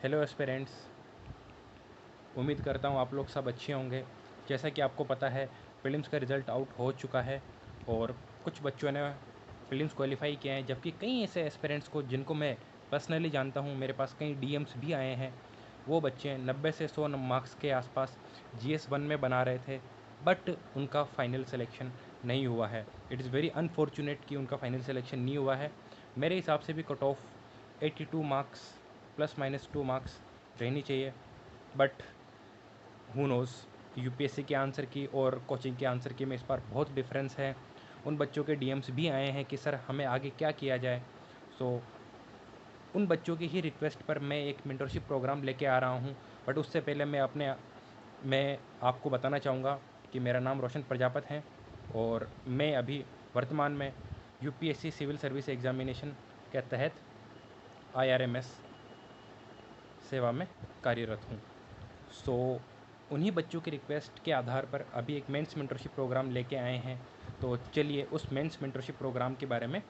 Hello aspirants, उम्मीद करता हूँ आप लोग सब अच्छे होंगे। जैसा कि आपको पता है, प्रीलिम्स का रिज़ल्ट आउट हो चुका है और कुछ बच्चों ने प्रीलिम्स क्वालिफाई किए हैं, जबकि कई ऐसे एस्पिरेंट्स को जिनको मैं पर्सनली जानता हूँ, मेरे पास कई डीएम्स भी आए हैं। वो बच्चे 90 से 100 मार्क्स के आसपास GS1 में बना रहे थे, बट उनका फाइनल सिलेक्शन नहीं हुआ है। इट इज़ वेरी अनफॉर्चुनेट कि उनका फाइनल सिलेक्शन नहीं हुआ है। मेरे हिसाब से भी cut off 82 marks plus minus 2 marks रहनी चाहिए, बट हु नोज़, यूपीएससी के आंसर की और कोचिंग के आंसर की में इस बार बहुत डिफरेंस है। उन बच्चों के डीएम्स भी आए हैं कि सर हमें आगे क्या किया जाए। सो उन बच्चों की ही रिक्वेस्ट पर मैं एक मेंटरशिप प्रोग्राम लेके आ रहा हूँ। बट उससे पहले मैं आपको बताना चाहूँगा कि मेरा नाम रोशन प्रजापत है और मैं अभी वर्तमान में यूपीएससी सिविल सर्विस एग्जामिनेशन के तहत IRMS सेवा में कार्यरत हूँ। सो उन्हीं बच्चों की रिक्वेस्ट के आधार पर अभी एक मेंस मेंटरशिप प्रोग्राम लेके आए हैं। तो चलिए उस मेंस मेंटरशिप प्रोग्राम के बारे में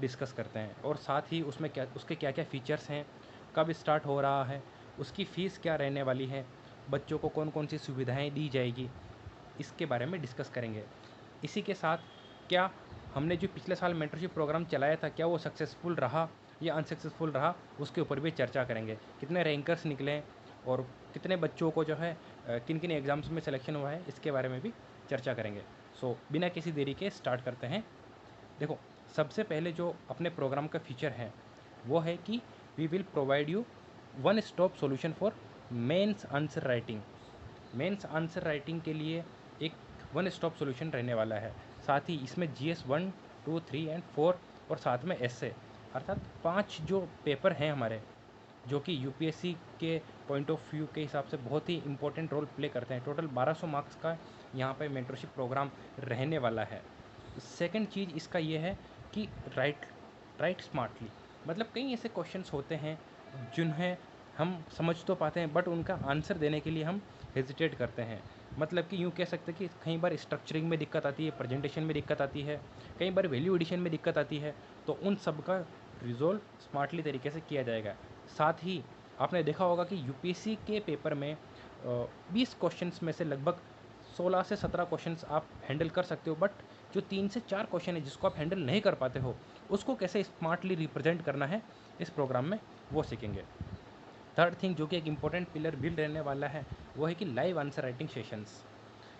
डिस्कस करते हैं और साथ ही उसमें उसके क्या क्या फ़ीचर्स हैं, कब स्टार्ट हो रहा है, उसकी फ़ीस क्या रहने वाली है, बच्चों को कौन कौन सी सुविधाएं दी जाएगी, इसके बारे में डिस्कस करेंगे। इसी के साथ क्या हमने जो पिछले साल मेंटरशिप प्रोग्राम चलाया था, क्या वो सक्सेसफुल रहा या अनसक्सेसफुल रहा, उसके ऊपर भी चर्चा करेंगे। कितने रैंकर्स निकले और कितने बच्चों को जो है किन किन एग्ज़ाम्स में सिलेक्शन हुआ है, इसके बारे में भी चर्चा करेंगे। सो बिना किसी देरी के स्टार्ट करते हैं। देखो, सबसे पहले जो अपने प्रोग्राम का फीचर है वो है कि we will provide you one stop solution for mains answer writing. Mains answer writing के लिए एक वन स्टॉप सॉल्यूशन रहने वाला है। साथ ही इसमें GS1, 2, 3 एंड 4 और साथ में एसए, अर्थात 5 जो पेपर हैं हमारे, जो कि यूपीएससी के पॉइंट ऑफ व्यू के हिसाब से बहुत ही इंपॉर्टेंट रोल प्ले करते हैं। टोटल 1200 मार्क्स का यहाँ पे मेंटरशिप प्रोग्राम रहने वाला है। सेकंड चीज़ इसका ये है कि राइट स्मार्टली, मतलब कई ऐसे क्वेश्चंस होते हैं जिन्हें हम समझ तो पाते हैं बट उनका आंसर देने के लिए हम हेजिटेट करते हैं। मतलब कि यूँ कह सकते हैं कि कई बार स्ट्रक्चरिंग में दिक्कत आती है, प्रेजेंटेशन में दिक्कत आती है, कई बार वैल्यू एडिशन में दिक्कत आती है। तो उन सब का रिजोल्व स्मार्टली तरीके से किया जाएगा। साथ ही आपने देखा होगा कि यूपीएससी के पेपर में 20 क्वेश्चंस में से लगभग 16 से 17 क्वेश्चंस आप हैंडल कर सकते हो, बट जो 3 से 4 क्वेश्चन है जिसको आप हैंडल नहीं कर पाते हो, उसको कैसे स्मार्टली रिप्रेजेंट करना है इस प्रोग्राम में, वो सीखेंगे। थर्ड थिंग जो कि एक इंपॉर्टेंट पिलर बिल्ड रहने वाला है वो है कि live answer writing sessions.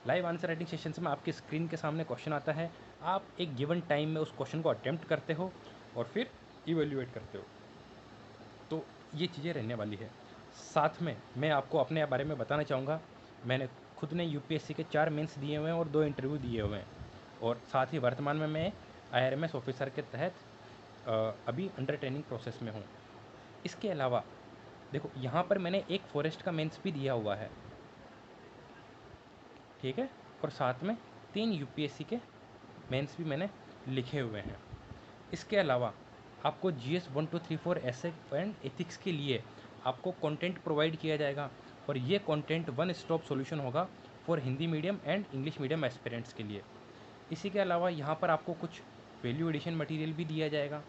Live answer writing sessions में आपकी स्क्रीन के सामने क्वेश्चन आता है, आप एक गिवन टाइम में उस क्वेश्चन को अटेम्प्ट करते हो और फिर इवेल्युएट करते हो। तो ये चीज़ें रहने वाली है। साथ में मैं आपको अपने बारे में बताना चाहूँगा, मैंने खुद ने यूपीएससी के 4 मेंस दिए हुए हैं और 2 इंटरव्यू दिए हुए हैं और साथ ही वर्तमान में मैं IRMS ऑफिसर के तहत अभी अंडर ट्रेनिंग प्रोसेस में हूँ। इसके अलावा देखो, यहाँ पर मैंने एक फॉरेस्ट का मेंस भी दिया हुआ है, ठीक है, और साथ में 3 यूपीएससी के मेंस भी मैंने लिखे हुए हैं। इसके अलावा आपको GS1, 2, 3, 4 ऐसे एंड एथिक्स के लिए आपको कंटेंट प्रोवाइड किया जाएगा और ये कंटेंट वन स्टॉप सॉल्यूशन होगा for Hindi medium and English medium aspirants के लिए। इसी के अलावा यहाँ पर आपको कुछ वैल्यू एडिशन मटेरियल भी दिया जाएगा,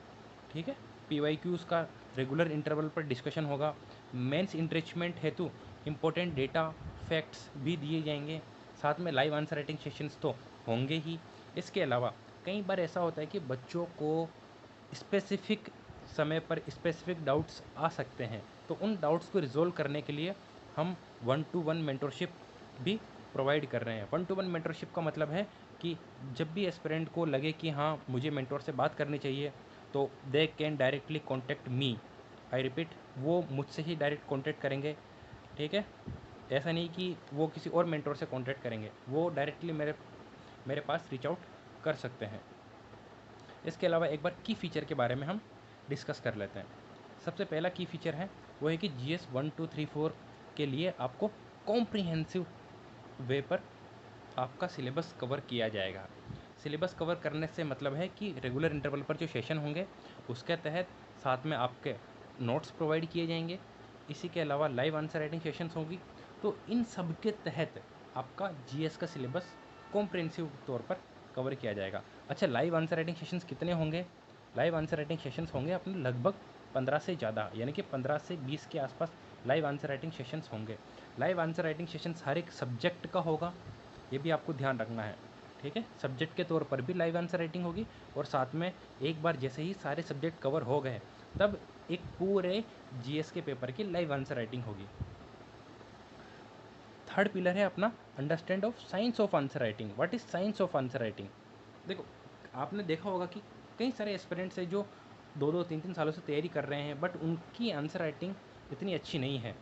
ठीक है। PYQs का रेगुलर इंटरवल पर डिस्कशन होगा। मेंस इंट्रिचमेंट हेतु इंपॉर्टेंट डेटा फैक्ट्स भी दिए जाएंगे। साथ में लाइव आंसर राइटिंग सेशंस तो होंगे ही। इसके अलावा कई बार ऐसा होता है कि बच्चों को स्पेसिफिक समय पर स्पेसिफिक डाउट्स आ सकते हैं, तो उन डाउट्स को रिजोल्व करने के लिए हम 1-to-1 मेंटरशिप भी प्रोवाइड कर रहे हैं। 1-to-1 मेंटरशिप का मतलब है कि जब भी एस्पिरेंट को लगे कि हाँ मुझे मेंटोर से बात करनी चाहिए, तो they can directly contact me. I repeat, वो मुझसे ही डायरेक्ट कॉन्टैक्ट करेंगे, ठीक है। ऐसा नहीं कि वो किसी और मेंटोर से कॉन्टैक्ट करेंगे, वो डायरेक्टली मेरे पास रीच आउट कर सकते हैं। इसके अलावा एक बार की फ़ीचर के बारे में हम डिस्कस कर लेते हैं। सबसे पहला की फ़ीचर है वो है कि GS1, 2, 3, 4 के लिए आपको कॉम्प्रिहेंसिव वे पर आपका सिलेबस कवर किया जाएगा। सिलेबस कवर करने से मतलब है कि रेगुलर इंटरवल पर जो सेशन होंगे उसके तहत साथ में आपके नोट्स प्रोवाइड किए जाएंगे। इसी के अलावा लाइव आंसर राइटिंग सेशंस होगी। तो इन सब के तहत आपका GS का सिलेबस कॉम्प्रिहेंसिव तौर पर कवर किया जाएगा। अच्छा, लाइव आंसर राइटिंग सेशंस कितने होंगे? लाइव आंसर राइटिंग सेशंस होंगे अपने लगभग 15 से ज़्यादा, यानी कि 15 से 20 के आसपास लाइव आंसर राइटिंग सेशंस होंगे। लाइव आंसर राइटिंग सेशंस हर एक सब्जेक्ट का होगा, ये भी आपको ध्यान रखना है, ठीक है। सब्जेक्ट के तौर पर भी लाइव आंसर राइटिंग होगी, और साथ में एक बार जैसे ही सारे सब्जेक्ट कवर हो गए तब एक पूरे जीएस के पेपर की लाइव आंसर राइटिंग होगी। थर्ड पिलर है अपना understand of science of answer writing. What is science of answer writing? देखो, आपने देखा होगा कि कई सारे एस्पिरेंट्स हैं जो 2-2 3-3 सालों से तैयारी कर रहे हैं, बट उनकी आंसर राइटिंग इतनी अच्छी नहीं है।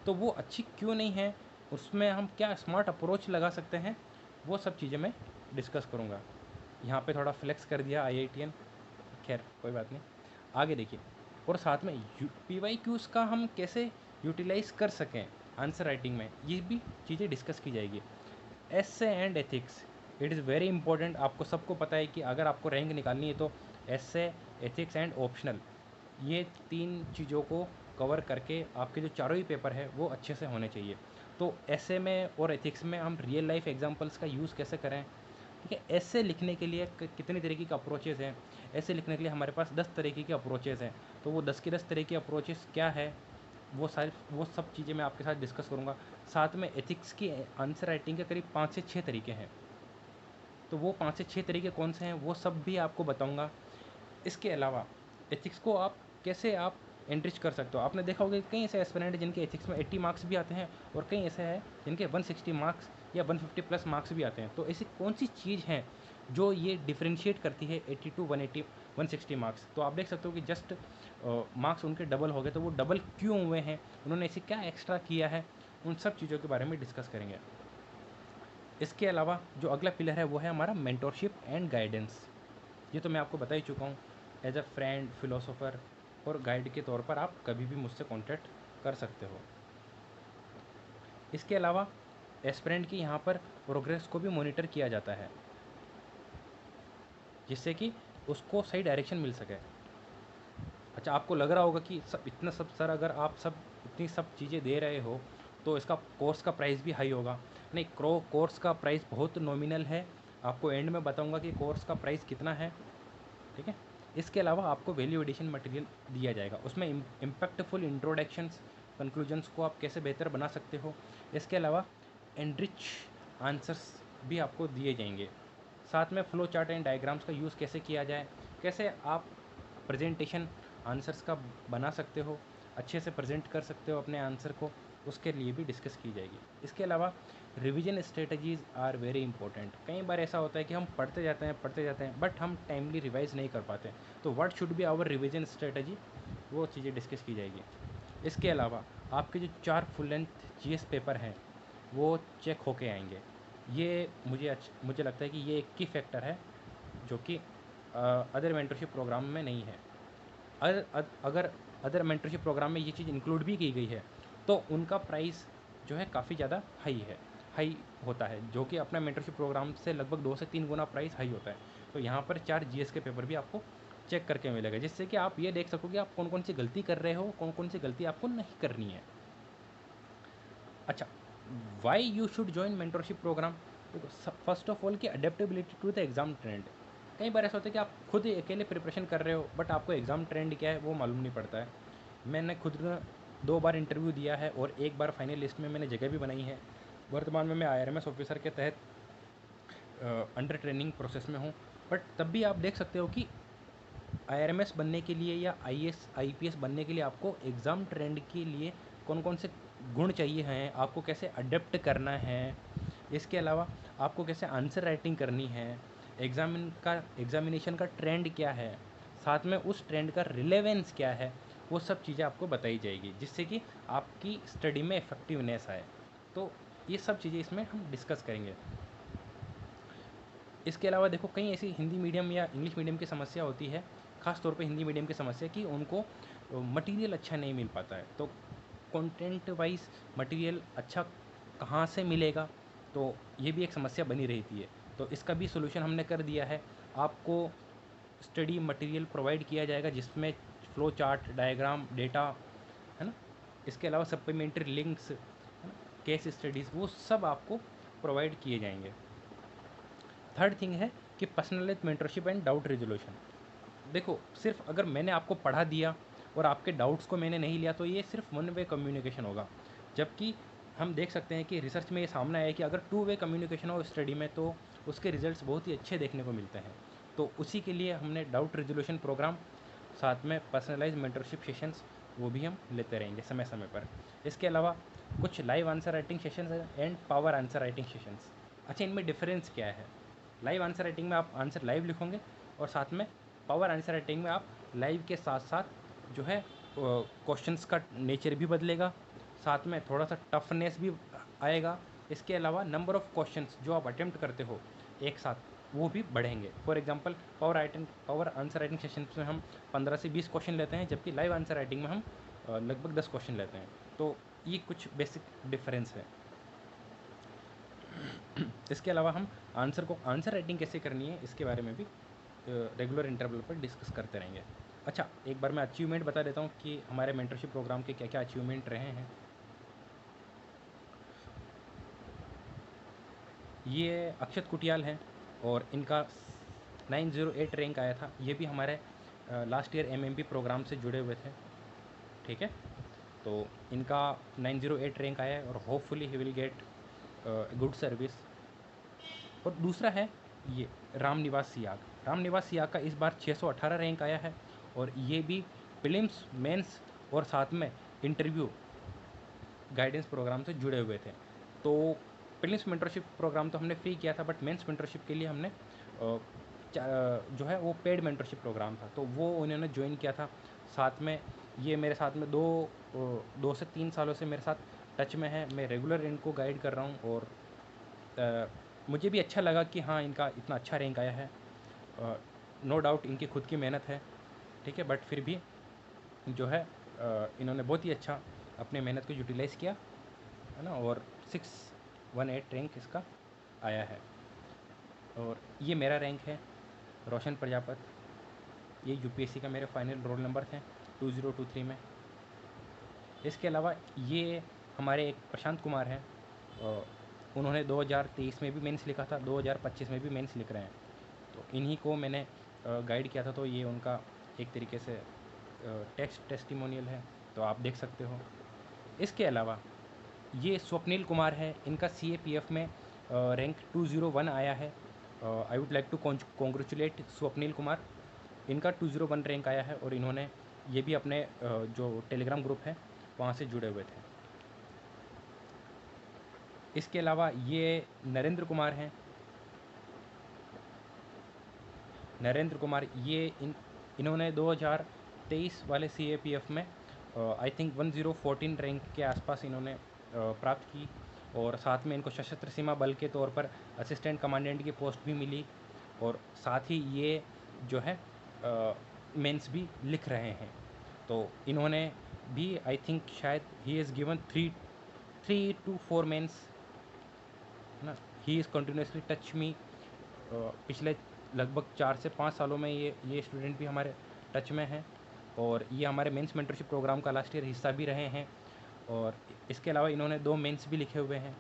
तो वो अच्छी क्यों नहीं है, उसमें हम क्या स्मार्ट अप्रोच लगा सकते हैं, वो सब चीज़ें मैं डिस्कस करूँगा। यहाँ पे थोड़ा फ्लेक्स कर दिया IITian, खैर कोई बात नहीं, आगे देखिए। और साथ में PYQs का हम कैसे यूटिलाइज़ कर सकें आंसर राइटिंग में, ये भी चीज़ें डिस्कस की जाएगी। Essay and ethics, it is very important. आपको सबको पता है कि अगर आपको रैंक निकालनी है तो एसे, एथिक्स एंड ऑप्शनल, ये 3 चीज़ों को कवर करके आपके जो चारों ही पेपर है वो अच्छे से होने चाहिए। तो एसे में और एथिक्स में हम रियल लाइफ एग्जांपल्स का यूज़ कैसे करें, ठीक है। ऐसे लिखने के लिए कितनी तरीके के अप्रोचेज़ हैं, ऐसे लिखने के लिए हमारे पास 10 तरीके के अप्रोचेज़ हैं। तो वो 10 के 10 तरह के अप्रोचेज़ क्या है, वो सब चीज़ें मैं आपके साथ डिस्कस करूँगा। साथ में एथिक्स की आंसर राइटिंग के करीब 5 से 6 तरीके हैं, तो वो 5 से 6 तरीके कौन से हैं वो सब भी आपको बताऊँगा। इसके अलावा एथिक्स को आप कैसे आप एनरिच कर सकते हो। आपने देखा होगा कि कई ऐसे एस्पिरेंट हैं जिनके एथिक्स में 80 मार्क्स भी आते हैं, और कई ऐसे हैं जिनके 160 मार्क्स या 150 प्लस मार्क्स भी आते हैं। तो ऐसी कौन सी चीज़ है जो ये डिफ्रेंशिएट करती है 80 टू 180 160 मार्क्स। तो आप देख सकते हो कि जस्ट मार्क्स उनके डबल हो गए, तो वो डबल क्यों हुए हैं, उन्होंने ऐसे क्या एक्स्ट्रा किया है, उन सब चीज़ों के बारे में डिस्कस करेंगे। इसके अलावा जो अगला पिलर है वो है हमारा मेंटोरशिप एंड गाइडेंस। ये तो मैं आपको बता ही चुका हूँ, एज अ फ्रेंड, फिलोसोफर और गाइड के तौर पर आप कभी भी मुझसे कॉन्टैक्ट कर सकते हो। इसके अलावा एस्पिरेंट की यहाँ पर प्रोग्रेस को भी मॉनिटर किया जाता है, जिससे कि उसको सही डायरेक्शन मिल सके। अच्छा, आपको लग रहा होगा कि सब इतना सब सर, अगर आप सब इतनी सब चीज़ें दे रहे हो तो इसका कोर्स का प्राइस भी हाई होगा। नहीं, कोर्स का प्राइस बहुत नॉमिनल है, आपको एंड में बताऊंगा कि कोर्स का प्राइस कितना है, ठीक है। इसके अलावा आपको वैल्यू एडिशन मटेरियल दिया जाएगा, उसमें इम्पैक्टफुल इंट्रोडक्शंस, कंक्लूजन्स को आप कैसे बेहतर बना सकते हो। इसके अलावा एनरिच आंसर्स भी आपको दिए जाएंगे। साथ में फ्लो चार्ट एंड डायग्राम्स का यूज़ कैसे किया जाए, कैसे आप प्रेजेंटेशन आंसर्स का बना सकते हो, अच्छे से प्रेजेंट कर सकते हो अपने आंसर को, उसके लिए भी डिस्कस की जाएगी। इसके अलावा revision strategies are very important. कई बार ऐसा होता है कि हम पढ़ते जाते हैं बट हम टाइमली रिवाइज नहीं कर पाते, तो what should be our revision strategy, वो चीज़ें डिस्कस की जाएगी। इसके अलावा आपके जो 4 फुल लेंथ जीएस पेपर हैं वो चेक होके आएंगे। ये मुझे लगता है कि ये एक की फैक्टर है जो कि अदर मेंटरशिप प्रोग्राम में नहीं है। अगर अदर मेंटरशिप प्रोग्राम में ये चीज़ इंक्लूड भी की गई है तो उनका प्राइस जो है काफ़ी ज़्यादा हाई होता है, जो कि अपना मेंटरशिप प्रोग्राम से लगभग 2 से 3 गुना प्राइस हाई होता है। तो यहाँ पर 4 जीएस के पेपर भी आपको चेक करके मिलेगा, जिससे कि आप ये देख सको कि आप कौन कौन सी गलती कर रहे हो, कौन कौन सी गलती आपको नहीं करनी है। अच्छा, why you should join mentorship program. देखो, फर्स्ट ऑफ ऑल कि adaptability to the exam trend. कई बार ऐसा होता है कि आप खुद ही अकेले प्रिपरेशन कर रहे हो बट आपको एग्ज़ाम ट्रेंड क्या है वो मालूम नहीं पड़ता है। मैंने खुद 2 बार इंटरव्यू दिया है और 1 बार फाइनल लिस्ट में मैंने जगह भी बनाई है। वर्तमान में मैं IRMS ऑफिसर के तहत अंडर ट्रेनिंग प्रोसेस में हूँ, बट तब भी आप देख सकते हो कि IRMS बनने के लिए या IAS IPS बनने के लिए आपको एग्ज़ाम ट्रेंड के लिए कौन कौन से गुण चाहिए हैं, आपको कैसे अडेप्ट करना है, इसके अलावा आपको कैसे आंसर राइटिंग करनी है, एग्ज़ामिनेशन का ट्रेंड क्या है, साथ में उस ट्रेंड का रिलेवेंस क्या है, वो सब चीज़ें आपको बताई जाएगी, जिससे कि आपकी स्टडी में इफ़ेक्टिवनेस आए। तो ये सब चीज़ें इसमें हम डिस्कस करेंगे। इसके अलावा देखो, कई ऐसी हिंदी मीडियम या इंग्लिश मीडियम की समस्या होती है, ख़ास तौर पे हिंदी मीडियम की समस्या कि उनको मटेरियल अच्छा नहीं मिल पाता है। तो कंटेंट वाइज मटेरियल अच्छा कहाँ से मिलेगा, तो ये भी एक समस्या बनी रहती है। तो इसका भी सोल्यूशन हमने कर दिया है। आपको स्टडी मटेरियल प्रोवाइड किया जाएगा जिसमें फ्लो चार्ट, डायग्राम, डेटा, है ना। इसके अलावा सप्लीमेंट्री लिंक्स, है ना, केस स्टडीज़, वो सब आपको प्रोवाइड किए जाएंगे। थर्ड थिंग है कि personalised mentorship and doubt resolution. देखो, सिर्फ अगर मैंने आपको पढ़ा दिया और आपके डाउट्स को मैंने नहीं लिया तो ये सिर्फ वन वे कम्युनिकेशन होगा। जबकि हम देख सकते हैं कि रिसर्च में ये सामने आया है कि अगर टू वे कम्युनिकेशन हो स्टडी में तो उसके रिजल्ट्स बहुत ही अच्छे देखने को मिलते हैं। तो उसी के लिए हमने डाउट रिजोल्यूशन प्रोग्राम, साथ में पर्सनलाइज मेंटरशिप सेशंस वो भी हम लेते रहेंगे समय समय पर। इसके अलावा कुछ live answer writing sessions and power answer writing sessions. अच्छा, इनमें डिफरेंस क्या है? लाइव आंसर राइटिंग में आप आंसर लाइव लिखोगे और साथ में पावर आंसर राइटिंग में आप लाइव के साथ साथ जो है क्वेश्चंस का नेचर भी बदलेगा, साथ में थोड़ा सा टफनेस भी आएगा। इसके अलावा नंबर ऑफ़ क्वेश्चंस जो आप अटेम्प्ट करते हो एक साथ वो भी बढ़ेंगे। For example power answer writing session में हम 15 से 20 क्वेश्चन लेते हैं, जबकि लाइव आंसर राइटिंग में हम लगभग 10 क्वेश्चन लेते हैं। तो ये कुछ बेसिक डिफरेंस है। इसके अलावा हम आंसर राइटिंग कैसे करनी है इसके बारे में भी रेगुलर इंटरवल पर डिस्कस करते रहेंगे। अच्छा, एक बार मैं अचीवमेंट बता देता हूँ कि हमारे मेंटरशिप प्रोग्राम के क्या क्या अचीवमेंट रहे हैं। ये अक्षत कुटियाल हैं और इनका 908 रैंक आया था। ये भी हमारे लास्ट ईयर एमएमपी प्रोग्राम से जुड़े हुए थे, ठीक है। तो इनका 908 रैंक आया है और hopefully he will get good service. और दूसरा है ये रामनिवास सियाग। रामनिवास सियाग का इस बार 618 रैंक आया है और ये भी प्रीलिम्स, मेंस और साथ में इंटरव्यू गाइडेंस प्रोग्राम से जुड़े हुए थे। तो प्रीलिम्स मेंटरशिप प्रोग्राम तो हमने फ्री किया था, बट मेंस मेंटरशिप के लिए हमने जो है वो पेड मेंटरशिप प्रोग्राम था, तो वो उन्होंने ज्वाइन किया था। साथ में ये मेरे साथ में 2 से 3 सालों से मेरे साथ टच में है। मैं रेगुलर इनको गाइड कर रहा हूँ और मुझे भी अच्छा लगा कि हाँ, इनका इतना अच्छा रैंक आया है। नो डाउट इनकी खुद की मेहनत है, ठीक है, बट फिर भी जो है इन्होंने बहुत ही अच्छा अपने मेहनत को यूटिलाइज़ किया है ना, और 618 रैंक इसका आया है। और ये मेरा रैंक है, रोशन प्रजापत। ये यूपीएससी का मेरे फाइनल रोल नंबर थे 2023 में। इसके अलावा ये हमारे एक प्रशांत कुमार हैं, उन्होंने 2023 में भी मेंस लिखा था, 2025 में भी मेंस लिख रहे हैं। तो इन्हीं को मैंने गाइड किया था, तो ये उनका एक तरीके से टेस्टिमोनियल है, तो आप देख सकते हो। इसके अलावा ये स्वप्निल कुमार है, इनका CAPF में रैंक 201 आया है। I would like to congratulate Swapnil Kumar. इनका 201 रैंक आया है और इन्होंने ये भी अपने जो टेलीग्राम ग्रुप है वहाँ से जुड़े हुए थे। इसके अलावा ये नरेंद्र कुमार हैं। नरेंद्र कुमार ये इन्होंने 2023 वाले CAPF में आई थिंक 1014 रैंक के आसपास इन्होंने प्राप्त की, और साथ में इनको सशस्त्र सीमा बल के तौर पर असिस्टेंट कमांडेंट की पोस्ट भी मिली, और साथ ही ये जो है मेंस भी लिख रहे हैं। तो इन्होंने भी आई थिंक शायद he is given 3 to 4 mains ना। He is continuously touch me. पिछले लगभग 4 से 5 सालों में ये स्टूडेंट भी हमारे टच में हैं, और ये हमारे मेंस मेंटरशिप प्रोग्राम का लास्ट ईयर हिस्सा भी रहे हैं। और इसके अलावा इन्होंने 2 मेंस भी लिखे हुए हैं।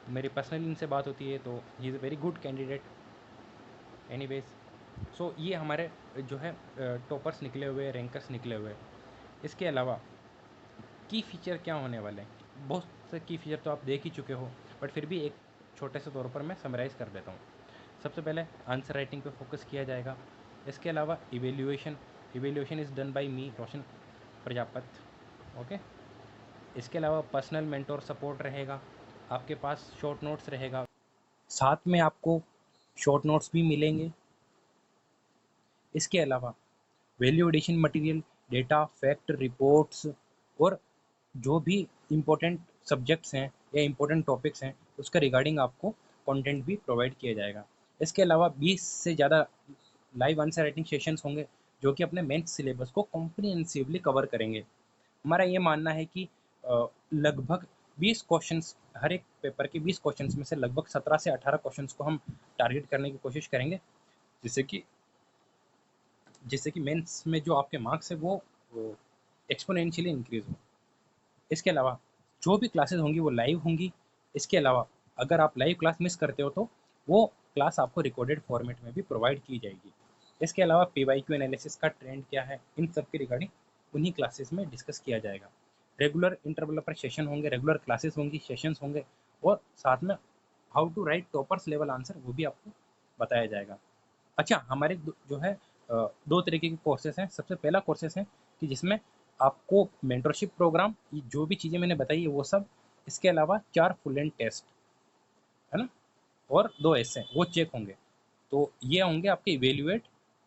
मेरी पर्सनली इनसे बात होती है, तो he is a very good candidate. Anyways, so ये हमारे जो है टॉपर्स निकले हुए, रैंकर्स निकले हुए। इसके अलावा की फ़ीचर क्या होने वाले हैं? बहुत से की फ़ीचर तो आप देख ही चुके हो, बट फिर भी एक छोटे से तौर पर मैं समराइज़ कर देता हूँ। सबसे पहले आंसर राइटिंग पे फोकस किया जाएगा। इसके अलावा evaluation is done by me, Roshan Prajapat, okay. इसके अलावा पर्सनल मेंटोर सपोर्ट रहेगा, आपके पास शॉर्ट नोट्स रहेगा, साथ में आपको शॉर्ट नोट्स भी मिलेंगे। इसके अलावा value addition material, data, fact, reports और जो भी इम्पोर्टेंट सब्जेक्ट्स हैं या इम्पोर्टेंट टॉपिक्स हैं उसका रिगार्डिंग आपको कंटेंट भी प्रोवाइड किया जाएगा। इसके अलावा 20 से ज़्यादा लाइव आंसर राइटिंग सेशंस होंगे जो कि अपने मेंस सिलेबस को कॉम्प्रिहेंसिवली कवर करेंगे। हमारा ये मानना है कि लगभग 20 क्वेश्चंस, हर एक पेपर के 20 क्वेश्चंस में से लगभग 17 से 18 क्वेश्चंस को हम टारगेट करने की कोशिश करेंगे, जिससे कि मेंस में जो आपके मार्क्स है वो एक्सपोनेंशियली इंक्रीज हो। इसके अलावा जो भी क्लासेस होंगी वो लाइव होंगी। इसके अलावा अगर आप लाइव क्लास मिस करते हो तो वो क्लास आपको रिकॉर्डेड फॉर्मेट में भी प्रोवाइड की जाएगी। इसके अलावा PYQ एनालिसिस का ट्रेंड क्या है, इन सब के रिगार्डिंग उन्हीं क्लासेस में डिस्कस किया जाएगा। रेगुलर इंटरवल पर सेशन होंगे, रेगुलर क्लासेस होंगी, सेशंस होंगे, और साथ में how to write toppers level answer वो भी आपको बताया जाएगा। अच्छा, हमारे जो है 2 तरीके के कोर्सेस हैं। सबसे पहला कोर्सेस है कि जिसमें आपको मेंटरशिप प्रोग्राम, ये जो भी चीज़ें मैंने बताई है वो सब, इसके अलावा 4 फुल एंड टेस्ट है ना, और 2 ऐसे वो चेक होंगे। तो ये होंगे आपके इवेल्युएट,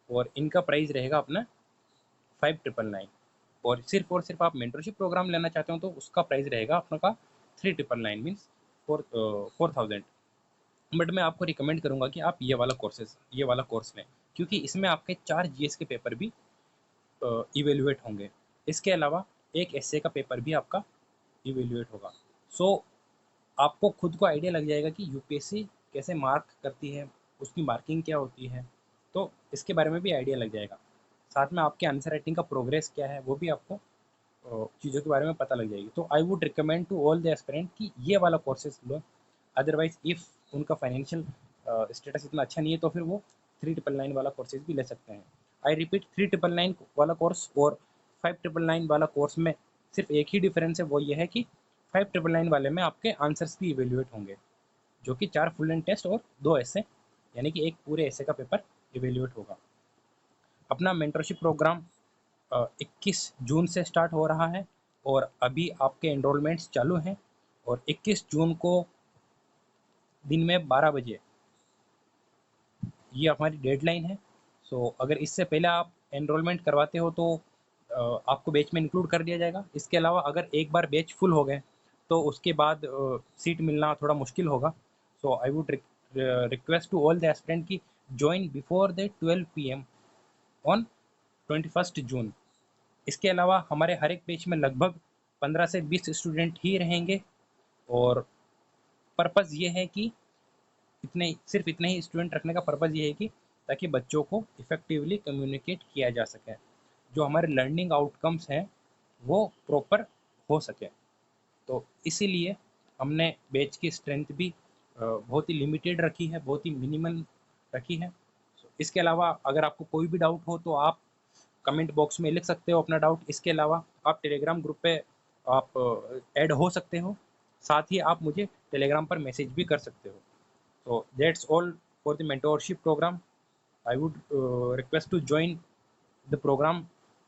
और इनका प्राइस रहेगा अपना 5999। और सिर्फ आप मेंटरशिप प्रोग्राम लेना चाहते हो तो उसका प्राइस रहेगा अपना का 3999, मीन्स 4000। बट मैं आपको रिकमेंड करूंगा कि आप ये वाला कोर्स लें, क्योंकि इसमें आपके 4 जीएस के पेपर भी इवेल्युएट होंगे। इसके अलावा एक एसए का पेपर भी आपका इवेल्युएट होगा। सो आपको खुद को आइडिया लग जाएगा कि यूपीएससी कैसे मार्क करती है, उसकी मार्किंग क्या होती है, तो इसके बारे में भी आइडिया लग जाएगा। साथ में आपके आंसर राइटिंग का प्रोग्रेस क्या है वो भी आपको चीज़ों के बारे में पता लग जाएगी। तो I would recommend to all the aspirant कि ये वाला कोर्सेज लो। अदरवाइज इफ़ उनका फाइनेंशियल स्टेटस इतना अच्छा नहीं है तो फिर वो 3999 वाला कोर्सेज भी ले सकते हैं। आई रिपीट, 3999 वाला कोर्स और 5999 वाला कोर्स में सिर्फ एक ही डिफरेंस है, वो ये है कि 5999 वाले में आपके आंसर्स भी इवेल्युएट होंगे, जो कि 4 फुल एंड टेस्ट और 2 ऐसे, यानी कि एक पूरे ऐसे का पेपर इवेल्युएट होगा। अपना मेंटरशिप प्रोग्राम 21 जून से स्टार्ट हो रहा है, और अभी आपके एनरोलमेंट्स चालू हैं, और 21 जून को दिन में 12 बजे ये हमारी डेडलाइन है। सो अगर इससे पहले आप एनरोलमेंट करवाते हो तो आपको बैच में इंक्लूड कर दिया जाएगा। इसके अलावा अगर एक बार बैच फुल हो गए तो उसके बाद सीट मिलना थोड़ा मुश्किल होगा। So I would request to all the aspirant की join before the 12 PM on 21 June. इसके अलावा हमारे हर एक बैच में लगभग 15 से 20 स्टूडेंट ही रहेंगे, और पर्पज़ ये है कि इतने ही स्टूडेंट रखने का पर्पज़ ये है कि ताकि बच्चों को इफ़ेक्टिवली कम्युनिकेट किया जा सके, जो हमारे लर्निंग आउटकम्स हैं वो प्रॉपर हो सके। तो इसीलिए हमने बैच की स्ट्रेंथ भी बहुत ही लिमिटेड रखी है, बहुत ही मिनिमल रखी है। इसके अलावा अगर आपको कोई भी डाउट हो तो आप कमेंट बॉक्स में लिख सकते हो अपना डाउट। इसके अलावा आप टेलीग्राम ग्रुप पे आप ऐड हो सकते हो, साथ ही आप मुझे टेलीग्राम पर मैसेज भी कर सकते हो। तो that's all for the mentorship program. I would request to join the program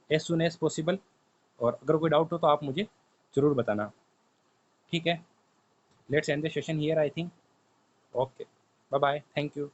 as soon as possible, और अगर कोई डाउट हो तो आप मुझे ज़रूर बताना। ठीक है, let's end the session here I think. Okay, bye bye, thank you.